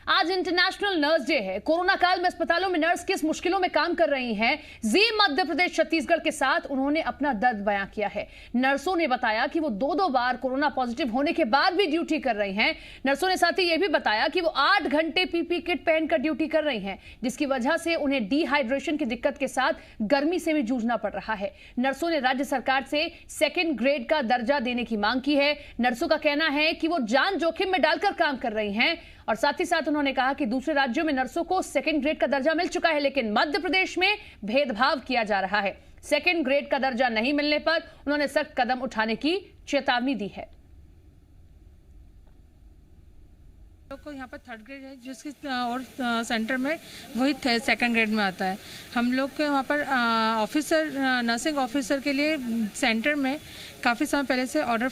आज international nurse day है। Corona काल में अस्पतालों में नर्स किस मुश्किलों में काम कर रही हैं, जी मध्य प्रदेश छत्तीसगढ़ के साथ उन्होंने अपना दर्द बयां किया है। नर्सों ने बताया कि वो दो बार कोरोना पॉजिटिव होने के बाद भी ड्यूटी कर रही हैं। नर्सों ने साथ ही ये भी बताया कि वो 8 घंटे पीपी किट पहनकर ड्यूटी कर रही हैं, जिसकी वजह से उन्हें डिहाइड्रेशन की दिक्कत के साथ गर्मी से भी जूझना पड़ रहा है। नर्सों ने राज्य सरकार से 2nd ग्रेड का दर्जा देने की मांग की है। नर्सों का कहना है कि वो जान जोखिम में डालकर काम कर रही हैं और साथ ही साथ उन्होंने कहा कि दूसरे राज्यों में नर्सों को 2nd ग्रेड का दर्जा मिल चुका है, लेकिन मध्य प्रदेश में भेदभाव किया जा रहा है। 2nd ग्रेड का दर्जा नहीं मिलने पर उन्होंने सख्त कदम उठाने की चेतावनी दी है। को यहाँ पर 3rd ग्रेड है, जिसके और सेंटर में वही 2nd ग्रेड में आता है। हम लोग के वहाँ पर ऑफिसर, नर्सिंग ऑफिसर के लिए सेंटर में काफ़ी समय पहले से ऑर्डर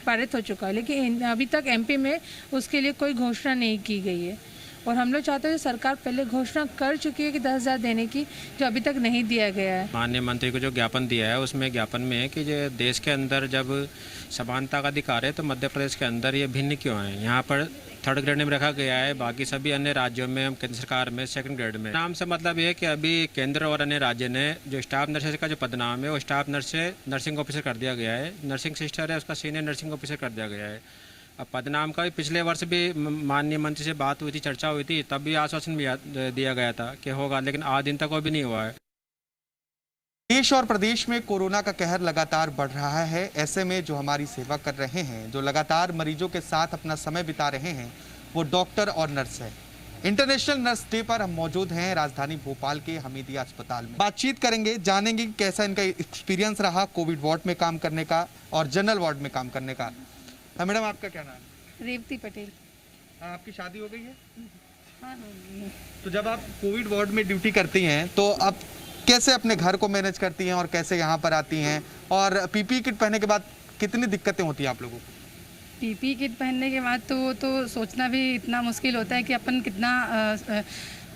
पारित हो चुका है, लेकिन अभी तक एमपी में उसके लिए कोई घोषणा नहीं की गई है। और हम लोग चाहते हैं सरकार पहले घोषणा कर चुकी है कि 10,000 देने की, जो अभी तक नहीं दिया गया है। माननीय मंत्री को जो ज्ञापन दिया है, उसमें ज्ञापन में है कि जो देश के अंदर जब समानता का अधिकार है तो मध्य प्रदेश के अंदर ये भिन्न क्यों है। यहाँ पर 3rd ग्रेड में रखा गया है, बाकी सभी अन्य राज्यों में, केंद्र सरकार में 2nd ग्रेड में। नाम से मतलब ये है कि अभी केंद्र और अन्य राज्य ने जो स्टाफ नर्स का जो पदनाम है वो स्टाफ नर्स से नर्सिंग ऑफिसर कर दिया गया है। नर्सिंग सिस्टर है, उसका सीनियर नर्सिंग ऑफिसर कर दिया गया है। अब पदनाम का भी पिछले वर्ष भी माननीय मंत्री से बात हुई थी, चर्चा हुई थी, तब भी आश्वासन भी दिया गया था कि होगा, लेकिन आज दिन तक वो भी नहीं हुआ है। देश और प्रदेश में कोरोना का कहर लगातार बढ़ रहा है। ऐसे में जो हमारी सेवा कर रहे हैं, जो लगातार मरीजों के साथ अपना समय बिता रहे हैं, वो डॉक्टर और नर्स है। इंटरनेशनल नर्स डे पर हम मौजूद हैं राजधानी भोपाल के हमीदिया अस्पताल में। बातचीत करेंगे, जानेंगे कैसा इनका एक्सपीरियंस रहा कोविड वार्ड में काम करने का और जनरल वार्ड में काम करने का। मैडम, आपका क्या नाम है? रेवती पटेल। आपकी शादी हो गई है? हाँ, हो गई है। तो जब आप कोविड वार्ड में ड्यूटी करती हैं तो आप कैसे अपने घर को मैनेज करती हैं और कैसे यहाँ पर आती हैं, और पीपी किट पहनने के बाद कितनी दिक्कतें होती हैं आप लोगों को? पीपी किट पहनने के बाद तो सोचना भी इतना मुश्किल होता है कि अपन कितना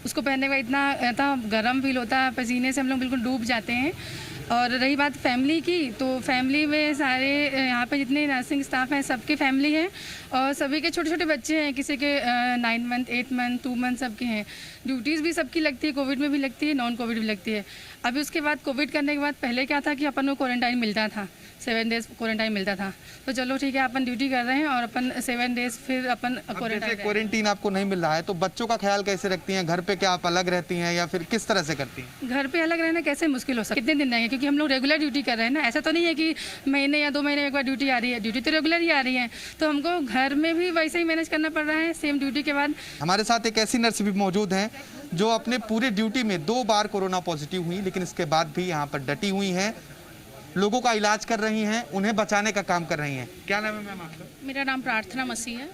उसको पहनने के बाद इतना गर्म फील होता है, पसीने से हम लोग बिल्कुल डूब जाते हैं। और रही बात फैमिली की, तो फैमिली में सारे यहाँ पे जितने नर्सिंग स्टाफ हैं सबके फैमिली हैं और सभी के छोटे छोटे बच्चे हैं, किसी के 9 मंथ 8 मंथ 2 मंथ सबके हैं। ड्यूटीज़ भी सबकी लगती है, कोविड में भी लगती है, नॉन कोविड भी लगती है। अभी उसके बाद कोविड करने के बाद पहले क्या था कि अपन को क्वारंटाइन मिलता था, 7 डेज़ क्वारंटाइन मिलता था। तो चलो ठीक है, अपन ड्यूटी कर रहे हैं और अपन 7 डेज़ फिर अपन क्वारंटीन आपको नहीं मिल रहा है तो बच्चों का ख्याल कैसे रखती हैं? घर पे क्या आप अलग रहती हैं या फिर किस तरह से करती हैं? घर पे अलग रहना कैसे मुश्किल हो सकता है? कितने दिन रहेंगे, क्योंकि हम लोग रेगुलर ड्यूटी कर रहे हैं ना। ऐसा तो नहीं है कि महीने या 2 महीने एक बार ड्यूटी आ रही है, ड्यूटी तो रेगुलर ही आ रही है। तो हमको घर में भी वैसे ही मैनेज करना पड़ रहा है सेम ड्यूटी के बाद। हमारे साथ एक ऐसी नर्स भी मौजूद हैं जो अपने पूरे ड्यूटी में 2 बार कोरोना पॉजिटिव हुई, लेकिन इसके बाद भी यहाँ पर डटी हुई हैं, लोगों का इलाज कर रही हैं, उन्हें बचाने का काम कर रही हैं। क्या नाम है मैम आपका? मेरा नाम प्रार्थना मसीह है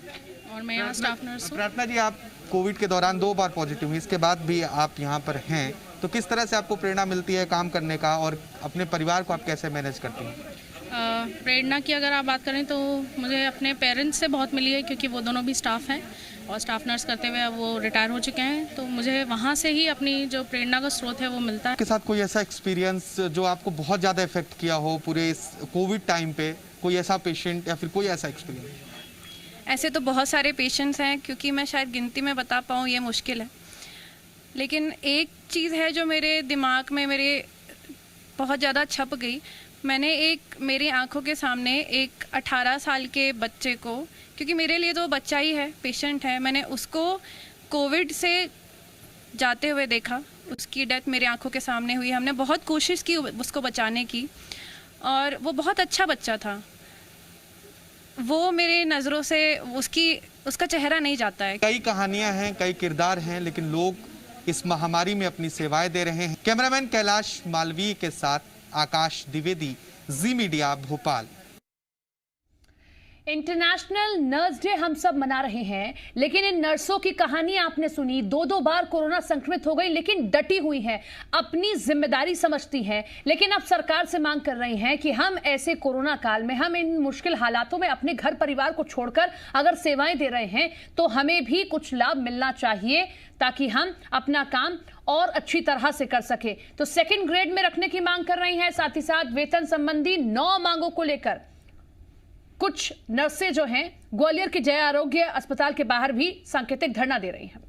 और मैं यहाँ स्टाफ नर्स हूँ। प्रार्थना जी, आप कोविड के दौरान 2 बार पॉजिटिव हुई, इसके बाद भी आप यहाँ पर हैं, तो किस तरह से आपको प्रेरणा मिलती है काम करने का और अपने परिवार को आप कैसे मैनेज करती हैं? प्रेरणा की अगर आप बात करें तो मुझे अपने पेरेंट्स से बहुत मिली है, क्योंकि वो दोनों भी स्टाफ हैं और स्टाफ नर्स करते हुए वो रिटायर हो चुके हैं। तो मुझे वहाँ से ही अपनी जो प्रेरणा का स्रोत है वो मिलता है। आपके साथ कोई ऐसा एक्सपीरियंस जो आपको बहुत ज़्यादा इफेक्ट किया हो पूरे इस कोविड टाइम पे, कोई ऐसा पेशेंट या फिर कोई ऐसा एक्सपीरियंस? ऐसे तो बहुत सारे पेशेंट्स हैं, क्योंकि मैं शायद गिनती में बता पाऊँ ये मुश्किल है, लेकिन एक चीज़ है जो मेरे दिमाग में मेरे बहुत ज़्यादा छप गई। मैंने मेरी आंखों के सामने एक 18 साल के बच्चे को, क्योंकि मेरे लिए तो बच्चा ही है, पेशेंट है, मैंने उसको कोविड से जाते हुए देखा। उसकी डेथ मेरी आंखों के सामने हुई। हमने बहुत कोशिश की उसको बचाने की और वो बहुत अच्छा बच्चा था। वो मेरे नज़रों से उसका चेहरा नहीं जाता है। कई कहानियां हैं, कई किरदार हैं, लेकिन लोग इस महामारी में अपनी सेवाएं दे रहे हैं। कैमरामैन कैलाश मालवीय के साथ Akash Dwivedi, Zee media Bhopal. International nurse day हम सब मना रहे हैं, लेकिन इन नर्सों की कहानी आपने सुनी। 2 बार कोरोना संक्रमित हो गई, लेकिन डटी हुई हैं, अपनी जिम्मेदारी समझती हैं। लेकिन अब सरकार से मांग कर रही हैं कि हम ऐसे कोरोना काल में, हम इन मुश्किल हालातों में अपने घर परिवार को छोड़कर अगर सेवाएं दे रहे हैं तो हमें भी कुछ लाभ मिलना चाहिए, ताकि हम अपना काम और अच्छी तरह से कर सके। तो 2nd ग्रेड में रखने की मांग कर रही हैं, साथ ही साथ वेतन संबंधी 9 मांगों को लेकर कुछ नर्सें जो हैं ग्वालियर के जय आरोग्य अस्पताल के बाहर भी सांकेतिक धरना दे रही हैं।